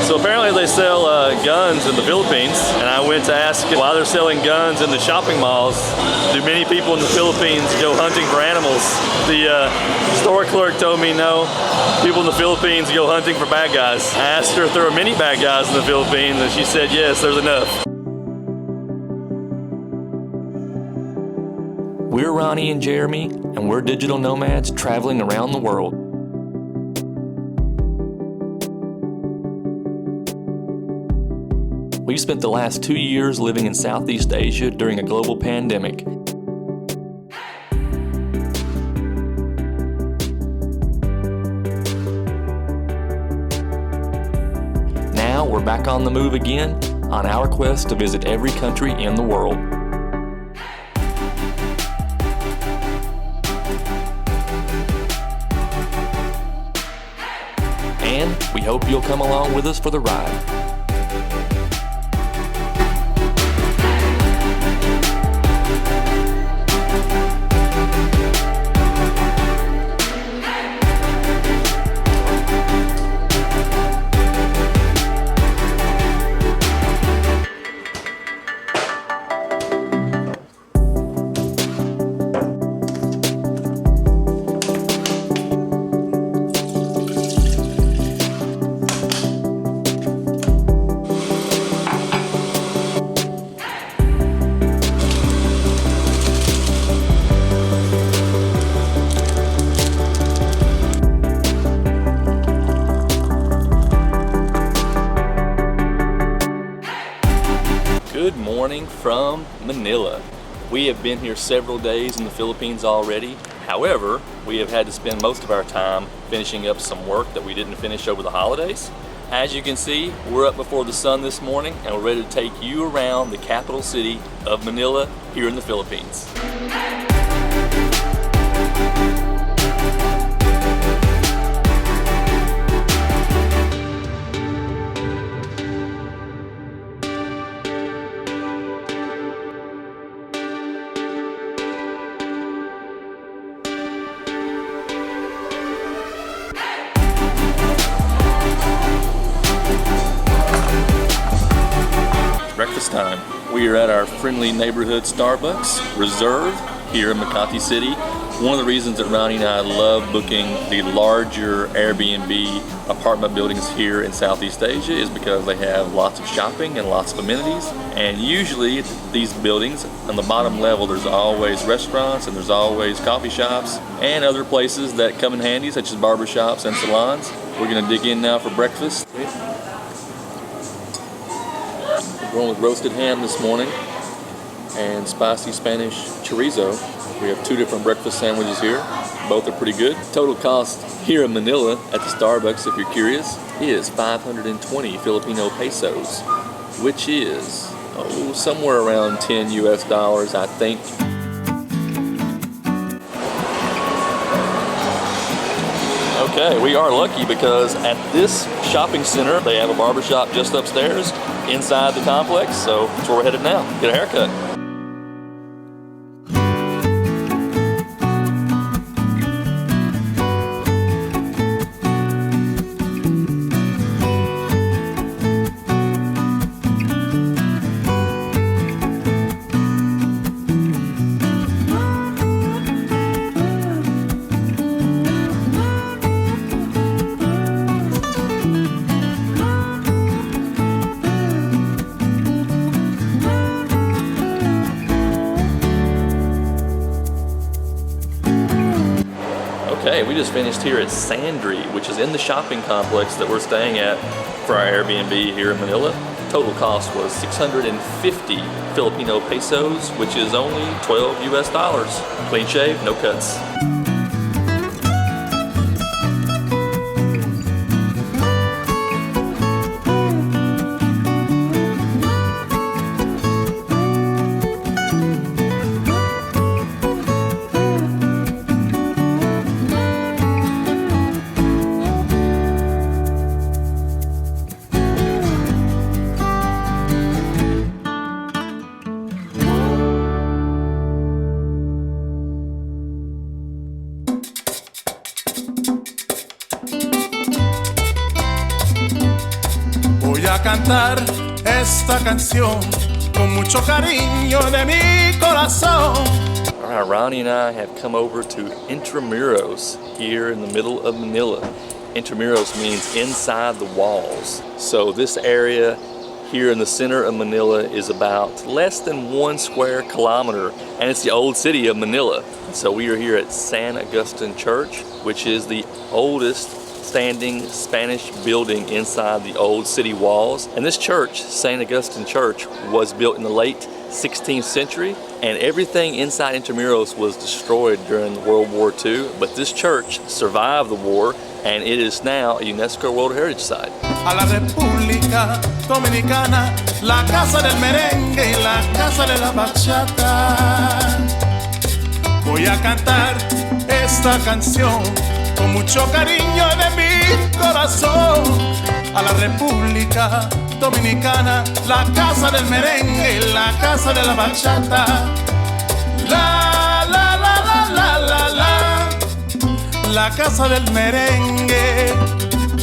So apparently they sell guns in the Philippines, and I went to ask why they're selling guns in the shopping malls. Do many people in the Philippines go hunting for animals? The store clerk told me no. People in the Philippines go hunting for bad guys. I asked her if there were many bad guys in the Philippines, and she said yes, there's enough. We're Ronnie and Jeremy, and we're digital nomads traveling around the world. We've spent the last 2 years living in Southeast Asia during a global pandemic. Now we're back on the move again on our quest to visit every country in the world. And we hope you'll come along with us for the ride. Good morning from Manila. We have been here several days in the Philippines already. However, we have had to spend most of our time finishing up some work that we didn't finish over the holidays. As you can see, we're up before the sun this morning and we're ready to take you around the capital city of Manila here in the Philippines. Breakfast time. We are at our friendly neighborhood Starbucks Reserve here in Makati City. One of the reasons that Ronnie and I love booking the larger Airbnb apartment buildings here in Southeast Asia is because they have lots of shopping and lots of amenities. And usually these buildings, on the bottom level, there's always restaurants and there's always coffee shops and other places that come in handy, such as barbershops and salons. We're gonna dig in now for breakfast. We're going with roasted ham this morning and spicy Spanish chorizo. We have two different breakfast sandwiches here. Both are pretty good. Total cost here in Manila at the Starbucks, if you're curious, is 520 Filipino pesos, which is somewhere around 10 US dollars, I think. Okay, we are lucky because at this shopping center, they have a barbershop just upstairs inside the complex, so that's where we're headed now. Get a haircut. Okay, we just finished here at Sandri, which is in the shopping complex that we're staying at for our Airbnb here in Manila. Total cost was 650 Filipino pesos, which is only 12 US dollars. Clean shave, no cuts. a cantar esta canción con mucho cariño de mi corazón. All right, Ronnie and I have come over to Intramuros here in the middle of Manila. Intramuros means inside the walls. So this area here in the center of Manila is about less than 1 square kilometer, and it's the old city of Manila. So we are here at San Agustin Church, which is the oldest standing Spanish building inside the old city walls. And this church, St. Augustine Church, was built in the late 16th century, and everything inside Intramuros was destroyed during World War II, but this church survived the war, and it is now a Unesco World Heritage Site. A la República Dominicana, la casa del merengue y la casa de la bachata. Voy a cantar esta canción con mucho cariño de mi corazón. A la República Dominicana, la casa del merengue y la casa de la bachata. La, la, la, la, la, la, la. La casa del merengue.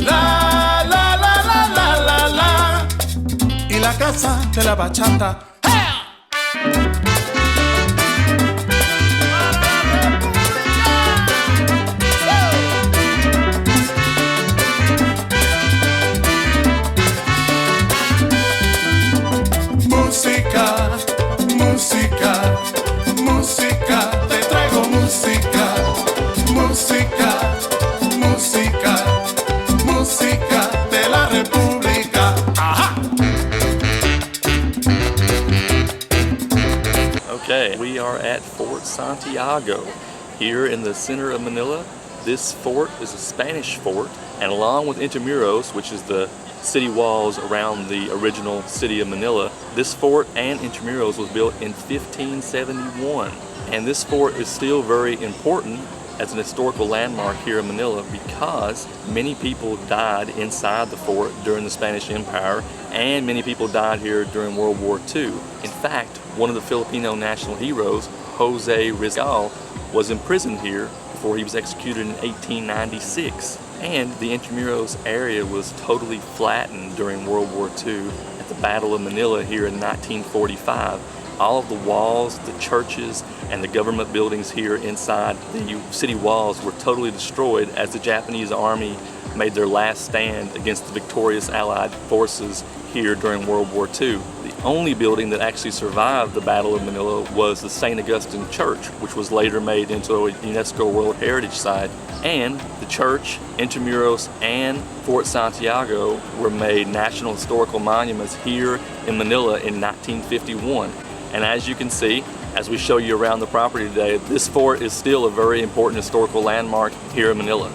La, la, la, la, la, la, la. Y la casa de la bachata. Música, música, música, te traigo música, música, música, música de la República. Ajá. Okay, we are at Fort Santiago here in the center of Manila. This fort is a Spanish fort, and along with Intramuros, which is the city walls around the original city of Manila, this fort and Intramuros was built in 1571. And this fort is still very important as an historical landmark here in Manila because many people died inside the fort during the Spanish Empire, and many people died here during World War II. In fact, one of the Filipino national heroes, Jose Rizal, was imprisoned here before he was executed in 1896. And the Intramuros area was totally flattened during World War II at the Battle of Manila here in 1945. All of the walls, the churches, and the government buildings here inside the city walls were totally destroyed as the Japanese army made their last stand against the victorious Allied forces here during World War II. The only building that actually survived the Battle of Manila was the St. Augustine Church, which was later made into a UNESCO World Heritage Site. And the church, Intramuros, and Fort Santiago were made National Historical Monuments here in Manila in 1951. And as you can see, as we show you around the property today, this fort is still a very important historical landmark here in Manila.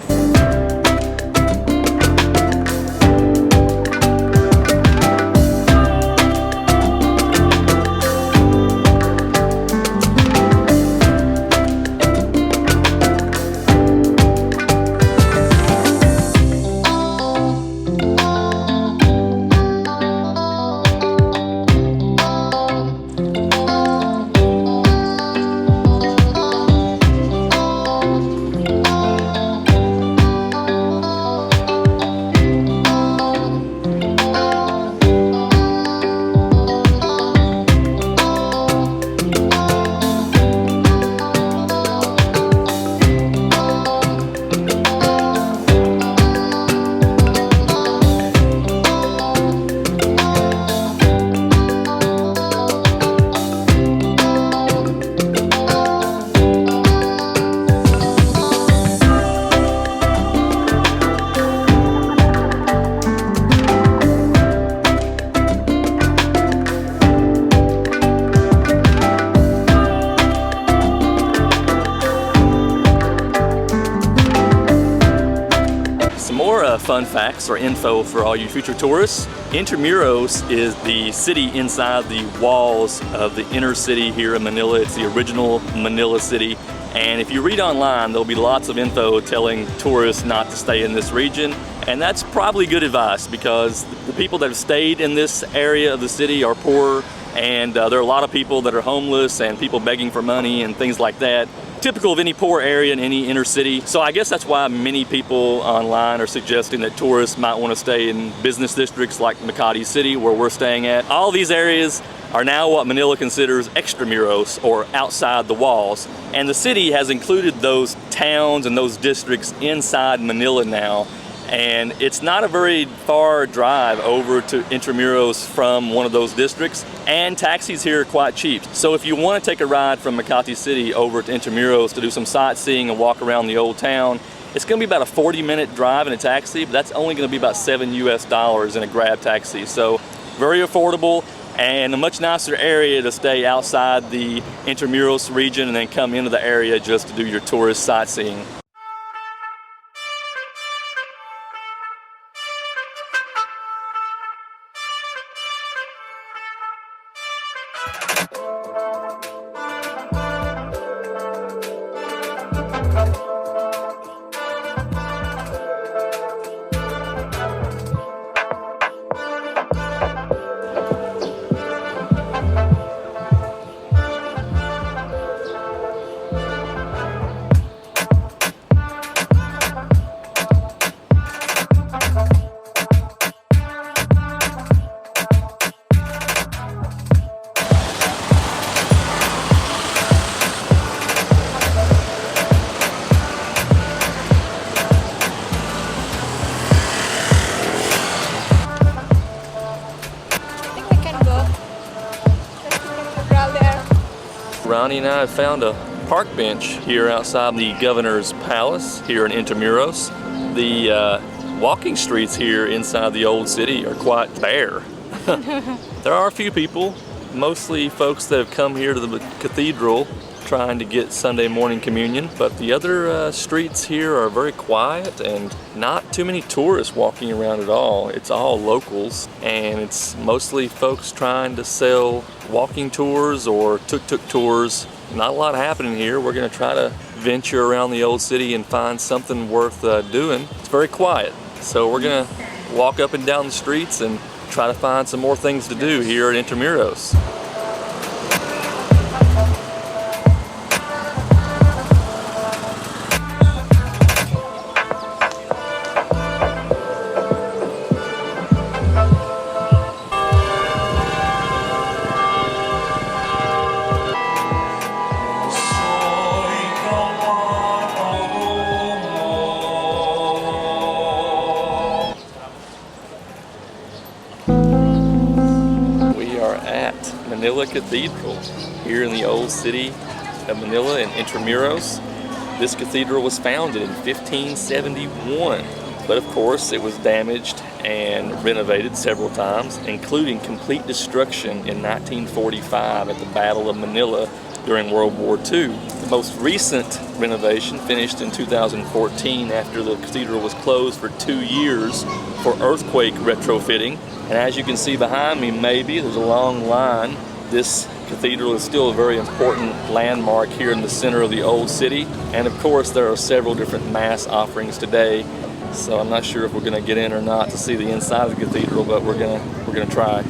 Fun facts or info for all you future tourists. Intramuros is the city inside the walls of the inner city here in Manila. It's the original Manila city. And if you read online, there'll be lots of info telling tourists not to stay in this region. And that's probably good advice because the people that have stayed in this area of the city are poor, and there are a lot of people that are homeless and people begging for money and things like that. typical of any poor area in any inner city. So I guess that's why many people online are suggesting that tourists might want to stay in business districts like Makati City, where we're staying at. All these areas are now what Manila considers extramuros, or outside the walls. And the city has included those towns and those districts inside Manila now. And it's not a very far drive over to Intramuros from one of those districts, and taxis here are quite cheap. So if you want to take a ride from Makati City over to Intramuros to do some sightseeing and walk around the old town, it's going to be about a 40-minute drive in a taxi, but that's only going to be about $7 US in a Grab taxi. So very affordable and a much nicer area to stay outside the Intramuros region and then come into the area just to do your tourist sightseeing. Ronnie and I have found a park bench here outside the Governor's Palace here in Intramuros. The walking streets here inside the old city are quite bare. There are a few people, mostly folks that have come here to the cathedral trying to get Sunday morning communion, but the other streets here are very quiet and not too many tourists walking around at all. It's all locals, and it's mostly folks trying to sell walking tours or tuk-tuk tours. Not a lot happening here. We're going to try to venture around the old city and find something worth doing. It's very quiet, so we're going to walk up and down the streets and try to find some more things to do here at Intramuros. Manila Cathedral here in the old city of Manila in Intramuros. This cathedral was founded in 1571, but of course it was damaged and renovated several times, including complete destruction in 1945 at the Battle of Manila during World War II. The most recent renovation finished in 2014 after the cathedral was closed for 2 years for earthquake retrofitting. And as you can see behind me, maybe there's a long line. This cathedral is still a very important landmark here in the center of the old city. And of course, there are several different mass offerings today. So I'm not sure if we're going to get in or not to see the inside of the cathedral, but we're gonna try.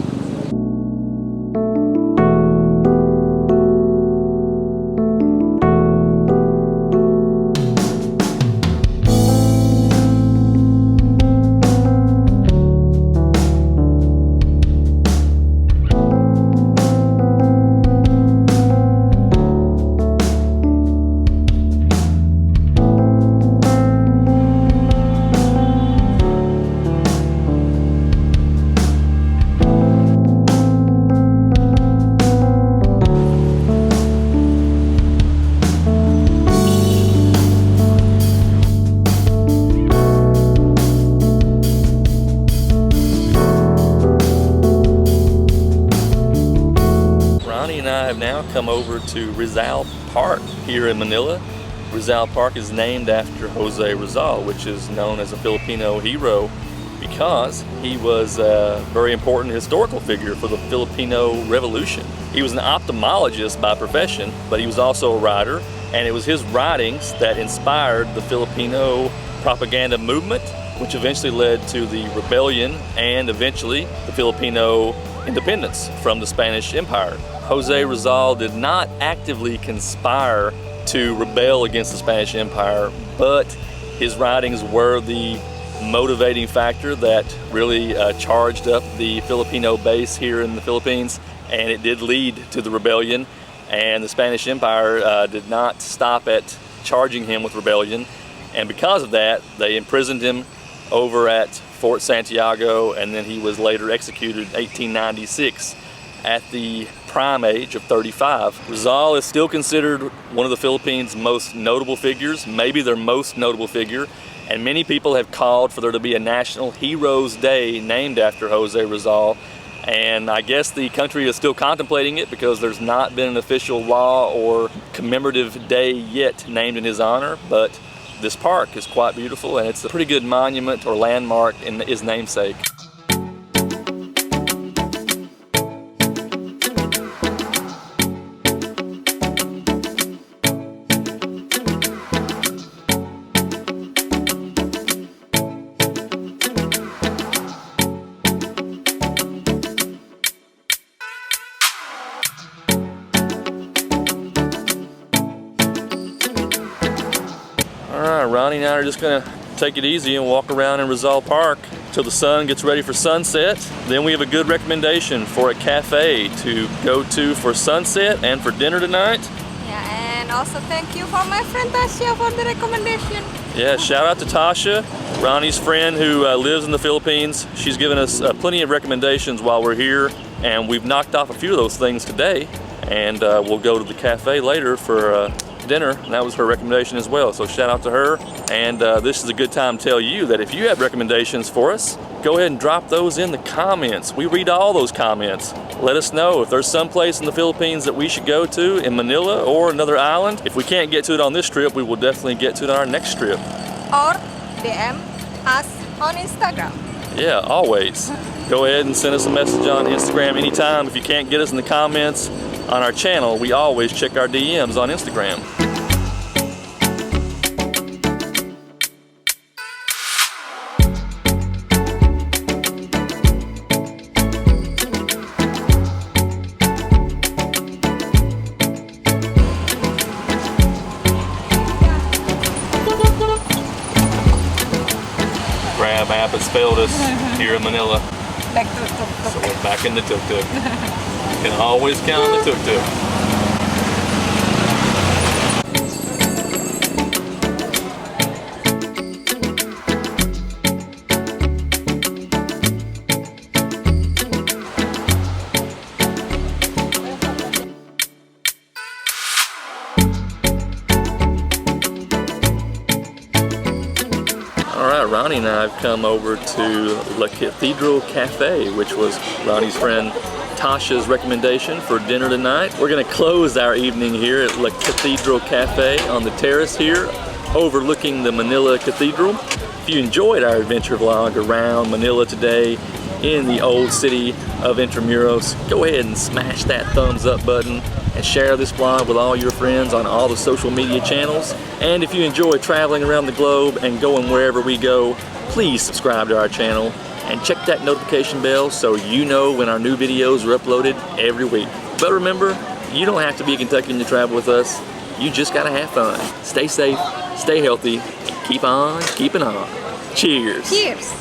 Have now come over to Rizal Park here in Manila. Rizal Park is named after Jose Rizal, which is known as a Filipino hero because he was a very important historical figure for the Filipino Revolution. He was an ophthalmologist by profession, but he was also a writer, and it was his writings that inspired the Filipino propaganda movement, which eventually led to the rebellion and eventually the Filipino independence from the Spanish Empire. Jose Rizal did not actively conspire to rebel against the Spanish Empire, but his writings were the motivating factor that really charged up the Filipino base here in the Philippines, and it did lead to the rebellion. And the Spanish Empire did not stop at charging him with rebellion, and because of that they imprisoned him over at Fort Santiago, and then he was later executed in 1896 at the prime age of 35. Rizal is still considered one of the Philippines' most notable figures, maybe their most notable figure, and many people have called for there to be a National Heroes Day named after Jose Rizal. And I guess the country is still contemplating it because there's not been an official law or commemorative day yet named in his honor, but this park is quite beautiful and it's a pretty good monument or landmark in his namesake. Alright, Ronnie and I are just going to take it easy and walk around in Rizal Park till the sun gets ready for sunset. Then we have a good recommendation for a cafe to go to for sunset and for dinner tonight. Yeah, and also thank you for my friend Tasha for the recommendation. Yeah, shout out to Tasha, Ronnie's friend who lives in the Philippines. She's given us plenty of recommendations while we're here, and we've knocked off a few of those things today, and we'll go to the cafe later for dinner, and that was her recommendation as well. So shout out to her, and this is a good time to tell you that if you have recommendations for us, go ahead and drop those in the comments. We read all those comments. Let us know if there's some place in the Philippines that we should go to in Manila or another island. If we can't get to it on this trip, we will definitely get to it on our next trip. Or DM us on Instagram. Yeah, always. Go ahead and send us a message on Instagram anytime. If you can't get us in the comments on our channel, we always check our DMs on Instagram. Grab app has failed us here in Manila. Back to tuk-tuk. So we're back in the tuk-tuk. Can always count on the tuk-tuk. Alright, Ronnie and I have come over to La Cathedral Cafe, which was Ronnie's friend Tasha's recommendation for dinner tonight. We're going to close our evening here at La Cathedral Cafe on the terrace here, overlooking the Manila Cathedral. If you enjoyed our adventure vlog around Manila today in the old city of Intramuros, go ahead and smash that thumbs up button and share this vlog with all your friends on all the social media channels. And if you enjoy traveling around the globe and going wherever we go, please subscribe to our channel and check that notification bell so you know when our new videos are uploaded every week. But remember, you don't have to be a Kentuckian to travel with us. You just gotta have fun. Stay safe, stay healthy, and keep on keeping on. Cheers. Cheers.